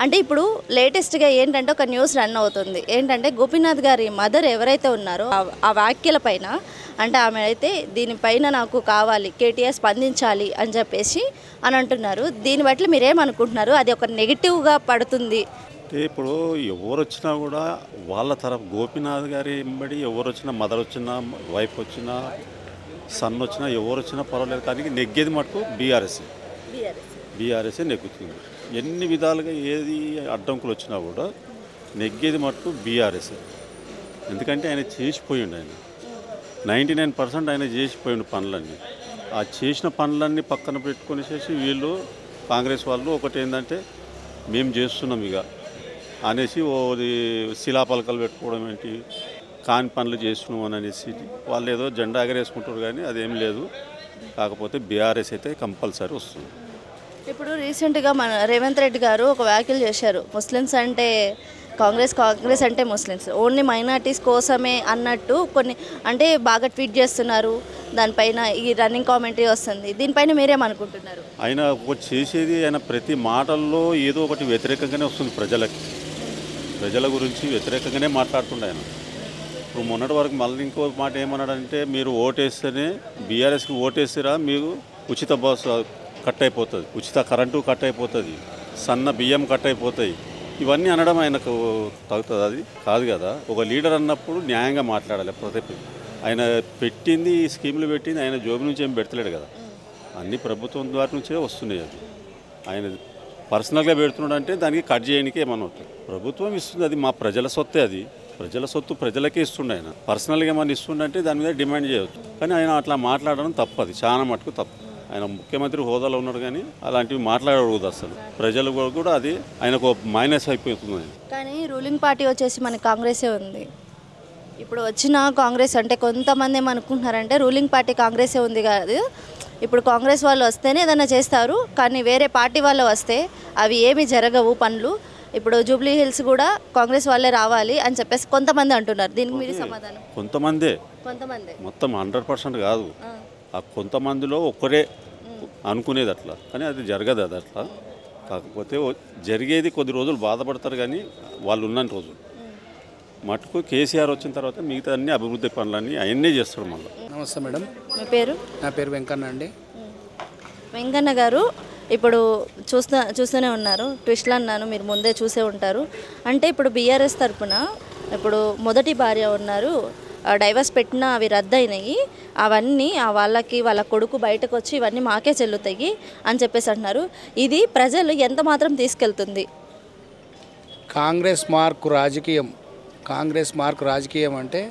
అంటే ఇప్పుడు లేటెస్ట్గా ఏంటంటే ఒక న్యూస్ రన్ అవుతుంది. ఏంటంటే గోపీనాథ్ గారి మదర్ ఎవరైతే ఉన్నారో ఆ వ్యాఖ్యల పైన అంటే ఆమె అయితే దీనిపైన నాకు కావాలి కేటీఆర్ స్పందించాలి అని చెప్పేసి అని అంటున్నారు. దీన్ని బట్టి మీరేమనుకుంటున్నారు? అది ఒక నెగిటివ్గా పడుతుంది. అంటే ఇప్పుడు ఎవరు వచ్చినా కూడా వాళ్ళ తరఫు గోపీనాథ్ గారి వెంబడి ఎవరు వచ్చినా, మదర్ వచ్చినా, వైఫ్ వచ్చినా, సన్ వచ్చినా, ఎవరు వచ్చినా పర్వాలేదు, కానీ నెగ్గేది మటుకు బీఆర్ఎస్ఏ నెగ్గుతుంది. ఎన్ని విధాలుగా ఏది అడ్డంకులు వచ్చినా కూడా నెగ్గేది మటుకు బీఆర్ఎస్ఏ. ఎందుకంటే ఆయన చేసిపోయిండు, ఆయన 99% ఆయన చేసిపోయిండు పనులన్నీ. ఆ చేసిన పనులన్నీ పక్కన పెట్టుకునేసేసి వీళ్ళు కాంగ్రెస్ వాళ్ళు ఒకటి ఏంటంటే మేము చేస్తున్నాం ఇక అనేసి ఓది శిలాపలకలు పెట్టుకోవడం ఏంటి, కాని పనులు చేస్తున్నాం అని అనేసి వాళ్ళు ఏదో జెండా ఎగరేసుకుంటారు, కానీ అదేం లేదు. కాకపోతే బీఆర్ఎస్ అయితే కంపల్సరీ వస్తుంది. ఇప్పుడు రీసెంట్గా మన రేవంత్ రెడ్డి గారు ఒక వ్యాఖ్యలు చేశారు, ముస్లిమ్స్ అంటే కాంగ్రెస్ అంటే ముస్లిమ్స్ ఓన్లీ మైనార్టీస్ కోసమే అన్నట్టు కొన్ని అంటే బాగా ట్వీట్ చేస్తున్నారు. దానిపైన ఈ రన్నింగ్ కామెంటరీ వస్తుంది. దీనిపైన మీరేమనుకుంటున్నారు? ఆయన చేసేది ఆయన ప్రతి మాటల్లో ఏదో ఒకటి వ్యతిరేకంగానే వస్తుంది. ప్రజల గురించి వ్యతిరేకంగానే మాట్లాడుతుండే ఆయన. ఇప్పుడు మొన్నటి వరకు మళ్ళీ ఇంకో మాట ఏమన్నాడంటే, మీరు ఓటేస్తేనే బీఆర్ఎస్కి ఓటేస్తారా మీకు ఉచిత బస్సు కట్ అయిపోతుంది, ఉచిత కరెంటు కట్ అయిపోతుంది, సన్న బియ్యం కట్ అయిపోతాయి. ఇవన్నీ అనడం ఆయనకు తగ్గుతుంది? అది కాదు కదా. ఒక లీడర్ అన్నప్పుడు న్యాయంగా మాట్లాడాలి. ప్రతి ఆయన పెట్టింది స్కీములు పెట్టింది ఆయన జోబు నుంచి ఏం పెడతలేడు కదా, అన్ని ప్రభుత్వం ద్వారా నుంచే వస్తున్నాయి. అది ఆయన పర్సనల్గా పెడుతున్నాడు అంటే దానికి కట్ చేయడానికి ఏమన్నా అవుతుంది. ప్రభుత్వం ఇస్తుంది, అది మా ప్రజల సొత్తే, అది ప్రజల సొత్తు ప్రజలకే ఇస్తుండే. ఆయన పర్సనల్గా ఏమన్నా ఇస్తుండే దాని మీద డిమాండ్ చేయవచ్చు. కానీ ఆయన అట్లా మాట్లాడడం తప్పు, అది చాలా మటుకు తప్పు. ఆయన ముఖ్యమంత్రి హోదాలో ఉన్నాడు, కానీ అలాంటివి మాట్లాడకూడదు అసలు. ప్రజలు కూడా అది ఆయనకు మైనస్ అయిపోతుంది. కానీ రూలింగ్ పార్టీ వచ్చేసి మన కాంగ్రెసే ఉంది. ఇప్పుడు వచ్చిన కాంగ్రెస్ అంటే కొంతమంది ఏమనుకుంటున్నారంటే రూలింగ్ పార్టీ కాంగ్రెసే ఉంది కాదు, ఇప్పుడు కాంగ్రెస్ వాళ్ళు వస్తేనే ఏదైనా చేస్తారు, కానీ వేరే పార్టీ వాళ్ళు వస్తే అవి ఏమి జరగవు పనులు. ఇప్పుడు జూబ్లీ హిల్స్ కూడా కాంగ్రెస్ వాళ్ళే రావాలి అని చెప్పేసి కొంతమంది అంటున్నారు. దీనికి మీరు సమాధానం? కొంతమంది మొత్తం 100% కాదు. ఆ కొంతమందిలో ఒక్కరే అనుకునేది అట్లా, కానీ అది జరగదు. అది అట్లా కాకపోతే జరిగేది కొద్ది రోజులు బాధపడతారు, కానీ వాళ్ళు ఉన్న రోజులు మటుకు కేసీఆర్ వచ్చిన తర్వాత మిగతా అన్ని అభివృద్ధి పనులన్నీ అవన్నీ చేస్తాడు మళ్ళీ. నమస్తే మేడం. మీ పేరు? నా పేరు వెంకన్న అండి. వెంకన్న గారు, ఇప్పుడు చూస్తూనే ఉన్నారు, ట్విస్ట్లు అన్నాను, మీరు ముందే చూసే ఉంటారు. అంటే ఇప్పుడు బీఆర్ఎస్ తరఫున ఇప్పుడు మొదటి భార్య ఉన్నారు, డైవర్స్ పెట్టినా అవి రద్దయినాయి, అవన్నీ వాళ్ళ కొడుకు బయటకు వచ్చి ఇవన్నీ మాకే చెల్లుతాయి అని చెప్పేసి అంటున్నారు. ఇది ప్రజలు ఎంత మాత్రం తీసుకెళ్తుంది? కాంగ్రెస్ మార్కు రాజకీయం అంటే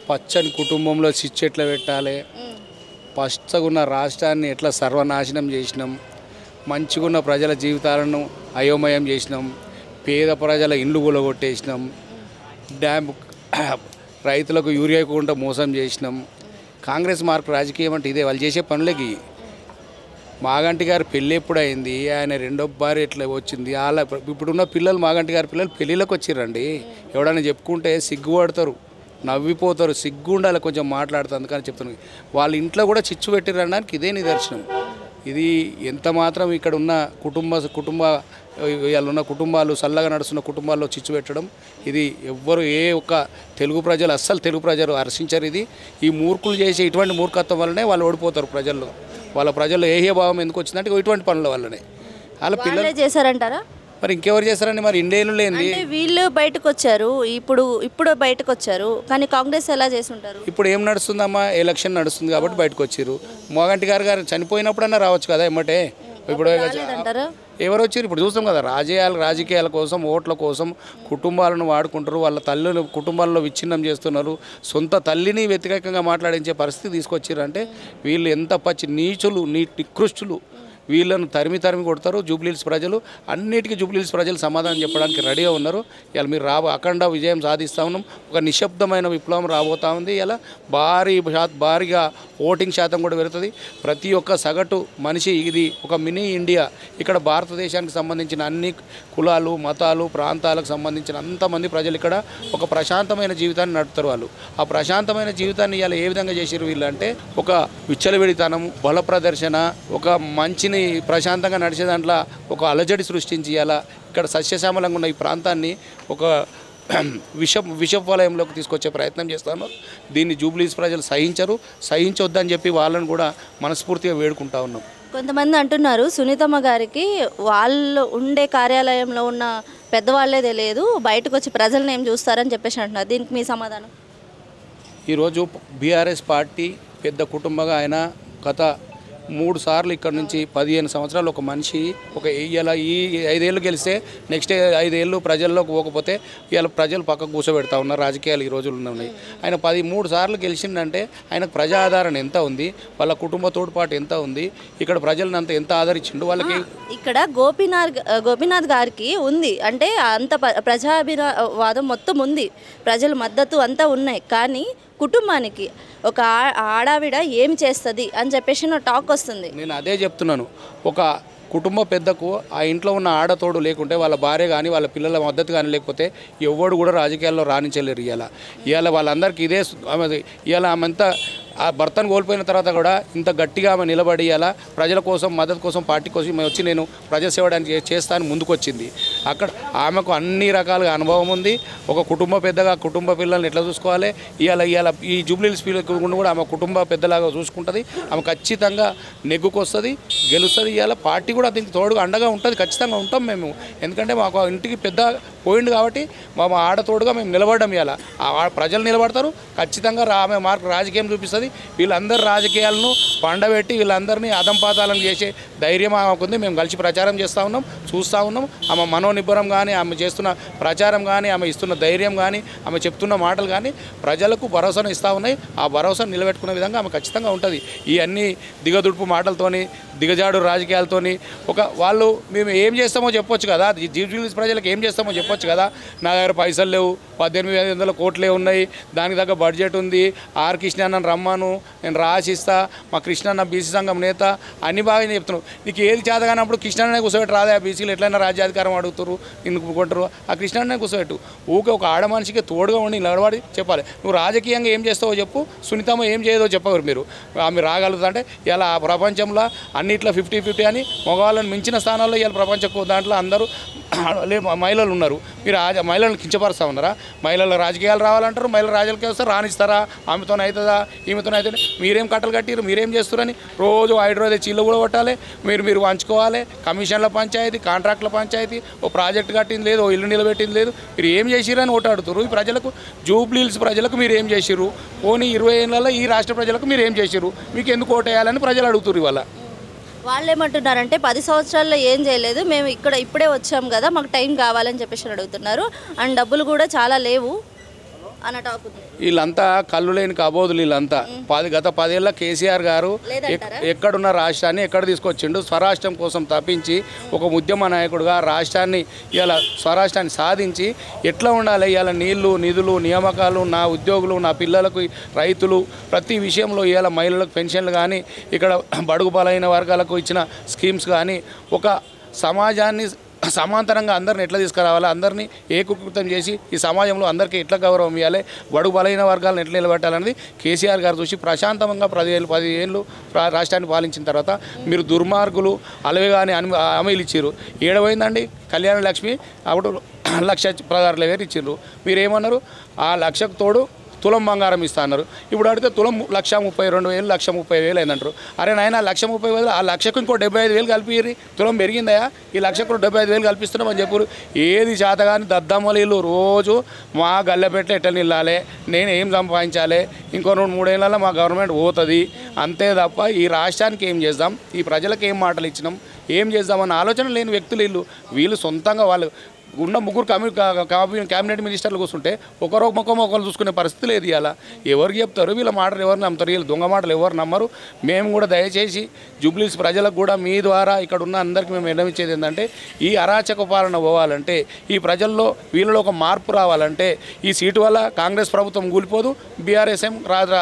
పచ్చని కుటుంబంలో చిచ్చు ఎట్లా పెట్టాలి, పచ్చగున్న రాష్ట్రాన్ని ఎట్లా సర్వనాశనం చేసినాం, మంచిగున్న ప్రజల జీవితాలను అయోమయం చేసినాం, పేద ప్రజల ఇండ్లు కూలగొట్టేసినాం, రైతులకు యూరియా ఇవ్వకుండా మోసం చేసినాం. కాంగ్రెస్ మార్కు రాజకీయం అంటే ఇదే. వాళ్ళు చేసే పనులకి మాగంటి గారి పెళ్ళి ఎప్పుడైంది, ఆయన రెండో భార్య ఎట్లా వచ్చింది, వాళ్ళ ఇప్పుడున్న పిల్లలు మాగంటి గారి పిల్లలు పెళ్ళిళ్ళకి వచ్చిర్రండి. ఎవడైనా చెప్పుకుంటే సిగ్గుపడతారు, నవ్విపోతారు, సిగ్గు ఉండాలి కొంచెం మాట్లాడుతుంది. అందుకని చెప్తున్నాను, వాళ్ళ ఇంట్లో కూడా చిచ్చు పెట్టిరనడానికి ఇదే నిదర్శనం. ఇది ఎంత మాత్రం ఇక్కడ ఉన్న వాళ్ళున్న కుటుంబాలు, చల్లగా నడుస్తున్న కుటుంబాల్లో చిచ్చు పెట్టడం, ఇది ఎవ్వరు తెలుగు ప్రజలు హర్షించరు. ఇది ఈ మూర్ఖులు చేసే ఇటువంటి మూర్ఖత్వం వల్లనే వాళ్ళు ఓడిపోతారు ప్రజల్లో. వాళ్ళ ప్రజల్లో ఏహ్యభావం ఎందుకు వచ్చిందంటే ఇటువంటి పనుల వల్లనే. వాళ్ళ పిల్లలు చేశారంటారా? మరి ఇంకెవరు చేస్తారండి? మరి ఇండియన్లు లేని వీళ్ళు బయటకు వచ్చారు, ఇప్పుడు బయటకు వచ్చారు, కానీ కాంగ్రెస్ ఎలా చేసి ఉంటారు? ఇప్పుడు ఏం నడుస్తుందమ్మా, ఎలక్షన్ నడుస్తుంది కాబట్టి బయటకు వచ్చారు. మోగంటి గారు చనిపోయినప్పుడన్నా రావచ్చు కదా ఎమ్మటే. ఇప్పుడు ఎవరు వచ్చారు? ఇప్పుడు చూస్తాం కదా, రాజకీయాల కోసం, ఓట్ల కోసం కుటుంబాలను వాడుకుంటారు. వాళ్ళ తల్లులు కుటుంబాల్లో విచ్ఛిన్నం చేస్తున్నారు. సొంత తల్లిని వ్యతిరేకంగా మాట్లాడించే పరిస్థితి తీసుకొచ్చారు. అంటే వీళ్ళు ఎంత పచ్చి నీచులు, నికృష్టులు. వీళ్ళను తరిమి కొడతారు జూబ్లీహిల్స్ ప్రజలు. అన్నిటికీ జూబ్లీహిల్స్ ప్రజలు సమాధానం చెప్పడానికి రెడీగా ఉన్నారు. ఇలా మీరు అఖండ విజయం సాధిస్తూ ఉన్నాం. ఒక నిశ్శబ్దమైన విప్లవం రాబోతూ ఉంది. ఇలా భారీగా ఓటింగ్ శాతం కూడా పెరుగుతుంది. ప్రతి ఒక్క సగటు మనిషి, ఇది ఒక మినీ ఇండియా. ఇక్కడ భారతదేశానికి సంబంధించిన అన్ని కులాలు, మతాలు, ప్రాంతాలకు సంబంధించిన అంతమంది ప్రజలు ఇక్కడ ఒక ప్రశాంతమైన జీవితాన్ని నడుపుతారు. వాళ్ళు ఆ ప్రశాంతమైన జీవితాన్ని ఇలా ఏ విధంగా చేసారు వీళ్ళు అంటే, ఒక విచ్చలవిడితనం, బల ప్రదర్శన, ఒక మంచి బీచ్ని ప్రశాంతంగా నడిచే దాంట్లో ఒక అలజడి సృష్టించి అలా ఇక్కడ సస్యశ్యామలంగా ఉన్న ఈ ప్రాంతాన్ని ఒక విషవలయంలోకి తీసుకొచ్చే ప్రయత్నం చేస్తాను. దీన్ని జూబ్లీస్ ప్రజలు సహించొద్దని చెప్పి వాళ్ళని కూడా మనస్ఫూర్తిగా వేడుకుంటా ఉన్నాం. కొంతమంది అంటున్నారు సునీతమ్మ గారికి వాళ్ళు ఉండే కార్యాలయంలో ఉన్న పెద్దవాళ్ళే తెలియదు, బయటకు వచ్చి ప్రజలను ఏం చూస్తారని చెప్పేసి అంటున్నారు. దీనికి మీ సమాధానం? ఈరోజు బీఆర్ఎస్ పార్టీ పెద్ద కుటుంబంగా ఆయన గత 3 సార్లు ఇక్కడ నుంచి 15 సంవత్సరాలు ఒక మనిషి ఇలా ఈ 5 ఏళ్ళు గెలిస్తే నెక్స్ట్ 5 ఏళ్ళు ప్రజల్లోకి పోకపోతే ఇవాళ ప్రజలు పక్కకు కూర్చోబెడతా ఉన్నారు. రాజకీయాలు ఈ రోజులు ఉన్నాయి. ఆయన 13 సార్లు గెలిచిందంటే ఆయనకు ప్రజా ఆదరణ ఎంత ఉంది, వాళ్ళ కుటుంబ తోడ్పాటు ఎంత ఉంది, ఇక్కడ ప్రజలను ఎంత ఆదరించిండు వాళ్ళకి. ఇక్కడ గోపీనాథ్ గారికి ఉంది అంటే అంత ప్రజాభివాదం మొత్తం ఉంది, ప్రజల మద్దతు అంతా ఉన్నాయి. కానీ కుటుంబానికి ఒక ఆడావిడ ఏం చేస్తుంది అని చెప్పేసి నా టాక్ వస్తుంది. నేను అదే చెప్తున్నాను. ఒక కుటుంబ పెద్దకు ఆ ఇంట్లో ఉన్న ఆడతోడు లేకుంటే వాళ్ళ భార్య కానీ వాళ్ళ పిల్లల మద్దతు కానీ లేకపోతే ఎవడు కూడా రాజకీయాల్లో రాణించలేరు. ఇవాళ వాళ్ళందరికీ ఇదే ఇవాళ ఆమెంతా ఆ భర్తను కోల్పోయిన తర్వాత కూడా ఇంత గట్టిగా ఆమె నిలబడి ఇలా ప్రజల కోసం మద్దతు కోసం పార్టీ కోసం వచ్చి నేను ప్రజాసేవడానికి చేస్తాను ముందుకొచ్చింది. అక్కడ ఆమెకు అన్ని రకాలుగా అనుభవం ఉంది. ఒక కుటుంబ పెద్దగా కుటుంబ పిల్లల్ని ఎట్లా చూసుకోవాలి, ఇవాళ ఈ జూబ్లీహిల్స్ కూడా ఆమె కుటుంబ పెద్దలాగా చూసుకుంటుంది. ఆమె ఖచ్చితంగా నెగ్గుకొస్తుంది, గెలుస్తుంది. ఇవాళ పార్టీ కూడా దీనికి తోడుగా అండగా ఉంటుంది. ఖచ్చితంగా ఉంటాం మేము. ఎందుకంటే మాకు ఇంటికి పెద్ద పోయింది కాబట్టి మా ఆడతోడుగా మేము నిలబడడం. ఇవాళ ప్రజలు నిలబడతారు ఖచ్చితంగా. ఆమె మార్కు రాజకీయం చూపిస్తుంది. వీళ్ళందరూ రాజకీయాలను పండబెట్టి వీళ్ళందరినీ అదంపాతాలను చేసే ధైర్యం ఆమెకుంది. మేము కలిసి ప్రచారం చేస్తూ ఉన్నాం, చూస్తూ ఉన్నాం. ఆమె మనోనిబ్బరం కానీ, ఆమె చేస్తున్న ప్రచారం కానీ, ఆమె ఇస్తున్న ధైర్యం కానీ, ఆమె చెప్తున్న మాటలు కానీ ప్రజలకు భరోసాను ఇస్తూ ఉన్నాయి. ఆ భరోసాను నిలబెట్టుకునే విధంగా ఆమె ఖచ్చితంగా ఉంటుంది. ఈ అన్ని దిగదుడుపు మాటలతోని, దిగజాడు రాజకీయాలతోని వాళ్ళు మేము ఏం చేస్తామో చెప్పొచ్చు కదా, జూబ్లీహిల్స్ ప్రజలకు ఏం చేస్తామో చెప్పొచ్చు కదా. నా దగ్గర పైసలు లేవు, 18,500 కోట్లే ఉన్నాయి, దానికి తగ్గ బడ్జెట్ ఉంది, ఆర్ కృష్ణ అన్న రమ్మను, నేను రాసిస్తా, మా కృష్ణ అన్న బీసీ సంఘం నేత అన్ని బాగా చెప్తున్నావు. నీకు ఏది చేతగానప్పుడు కృష్ణనే కూర్చోబెట్టి రాదా, బీసీలు ఎట్లయినా రాజ్యాధికారం అడుగుతారు, నిన్ను కొంటారు, ఆ కృష్ణనే కూర్చోబెట్టు. ఊకే ఒక ఆడ మనిషికి తోడుగా ఉండి నిలబడి చెప్పాలి. నువ్వు రాజకీయంగా ఏం చేస్తావో చెప్పు, సునీతమ్మ ఏం చేయదో చెప్పరు మీరు. ఆమె రాగలుగుతుంటే ఇలా ప్రపంచంలో అన్నిట్లో 50-50 అని మగవాళ్ళని మించిన స్థానాల్లో ఇలా ప్రపంచ దాంట్లో అందరూ మహిళలు ఉన్నారు. మీరు మహిళలను కించపరుస్తూ ఉన్నారా? మహిళల రాజకీయాలు రావాలంటారు, మహిళలు రాజకీయాలు వస్తారు, రాణిస్తారా? ఆమెతో అవుతుందా, ఈమెతో అవుతుంది? మీరేం కట్టలు కట్టిరు, మీరేం చేస్తారని రోజు హైడ్రోదే చీళ్ళు కూడా కొట్టాలి, మీరు పంచుకోవాలి. కమిషన్ల పంచాయతీ, కాంట్రాక్ట్ల పంచాయతీ, ఓ ప్రాజెక్ట్ కట్టింది లేదు, ఓ ఇల్లు నిలబెట్టింది లేదు. మీరు ఏం చేసిరని ఓటాడుతారు. ఈ ప్రజలకు, జూబ్లీహిల్స్ ప్రజలకు మీరు ఏం చేసిరు? పోనీ 20 ఏళ్ళలో ఈ రాష్ట్ర ప్రజలకు మీరు ఏం చేసిరు? మీకు ఎందుకు ఓటేయాలని ప్రజలు అడుగుతారు. ఇవాళ వాళ్ళు ఏమంటున్నారంటే 10 సంవత్సరాల్లో ఏం చేయలేదు, మేము ఇప్పుడే వచ్చాం కదా, మాకు టైం కావాలని చెప్పేసి అడుగుతున్నారు. అండ్ డబ్బులు కూడా చాలా లేవు అన్న టాక్ ఉంది. వీళ్ళంతా కళ్ళు లేని కబోదులు. వీళ్ళంతా గత 10 ఏళ్ళ కేసీఆర్ గారు ఎక్కడున్న రాష్ట్రాన్ని ఎక్కడ తీసుకొచ్చిండు, స్వరాష్ట్రం కోసం తప్పించి ఒక ఉద్యమ నాయకుడుగా రాష్ట్రాన్ని ఇలా స్వరాష్ట్రాన్ని సాధించి ఎట్లా ఉండాలి, ఇలా నీళ్లు, నిధులు, నియామకాలు, నా ఉద్యోగులు, నా పిల్లలకు, రైతులు, ప్రతి విషయంలో ఇలా మహిళలకు పెన్షన్లు కానీ, ఇక్కడ బడుగు బలైన వర్గాలకు ఇచ్చిన స్కీమ్స్ కానీ, ఒక సమాజాన్ని సమాంతరంగా అందరిని ఎట్లా తీసుకురావాలి, అందరినీ ఏకీకృతం చేసి ఈ సమాజంలో అందరికీ ఎట్లా గౌరవం ఇవ్వాలి, బడుగు బలైన వర్గాలను ఎట్లా నిలబెట్టాలనేది కేసీఆర్ గారు చూసి ప్రశాంతంగా 10 ఏళ్ళు రాష్ట్రాన్ని పాలించిన తర్వాత మీరు దుర్మార్గులు అలవేగాని హామీలు ఇచ్చారు. ఏడవైందండి కళ్యాణ లక్ష్మి అప్పుడు 1,16,000 ఇచ్చిండ్రు. మీరేమన్నారు? ఆ 1,00,000కు తోడు తులం బంగారం ఇస్తా అన్నారు. ఇప్పుడు అడిగితే తులం 1,32,000, 1,30,000 అయిందంటారు. అరే నాయన 1,30,000, ఆ 1,00,000కు ఇంకో 75,000 కలిపి తులం పెరిగిందయా, ఈ 1,00,000కు 75,000 కల్పిస్తున్నామని చెప్పారు. ఏది చేతగాని దద్దమ్మలీలు రోజు మా గల్లెపెట్ల ఎట్లా నిల్లాలి, నేను ఏం సంపాదించాలి, ఇంకో 2-3 ఏళ్ళలో మా గవర్నమెంట్ పోతుంది అంతే తప్ప ఈ రాష్ట్రానికి ఏం చేద్దాం, ఈ ప్రజలకు ఏం మాటలు ఇచ్చినాం, ఏం చేద్దామన్న ఆలోచన లేని వ్యక్తులు వీళ్ళు సొంతంగా వాళ్ళు ఉన్న 3 క్యాబినెట్ మినిస్టర్లు కూర్చుంటే ఒకరు చూసుకునే పరిస్థితి లేదు. ఇలా ఎవరికి చెప్తారు? వీళ్ళ మాటలు ఎవరు నమ్ముతారు? వీళ్ళు దొంగ మాటలు ఎవరు నమ్మరు. మేము కూడా దయచేసి జూబ్లీహిల్స్ ప్రజలకు కూడా మీ ద్వారా ఇక్కడ ఉన్న అందరికీ మేము విన్నవించేది ఏంటంటే, ఈ అరాచక పాలన పోవాలంటే, ఈ ప్రజల్లో వీళ్ళలో ఒక మార్పు రావాలంటే, ఈ సీటు వల్ల కాంగ్రెస్ ప్రభుత్వం కూలిపోదు, బీఆర్ఎస్ఎం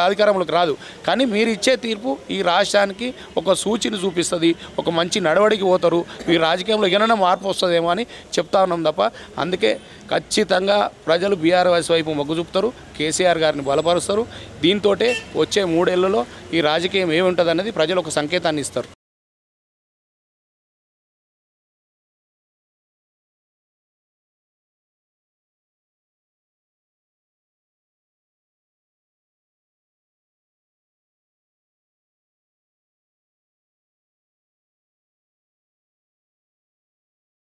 అధికారంలోకి రాదు. కానీ మీరు ఇచ్చే తీర్పు ఈ రాష్ట్రానికి ఒక సూచన చూపిస్తుంది, ఒక మంచి నడవడికి పోతారు, మీ రాజకీయంలో ఏమైనా మార్పు వస్తుందేమో అని చెప్తా ఉన్నాం తప్ప. అందుకే ఖచ్చితంగా ప్రజలు బీఆర్ఎస్ వైపు మొగ్గు చూపుతారు, కేసీఆర్ గారిని బలపరుస్తారు. దీంతో వచ్చే 3 ఏళ్లలో ఈ రాజకీయం ఏముంటుంది అనేది ప్రజలు ఒక సంకేతాన్ని ఇస్తారు.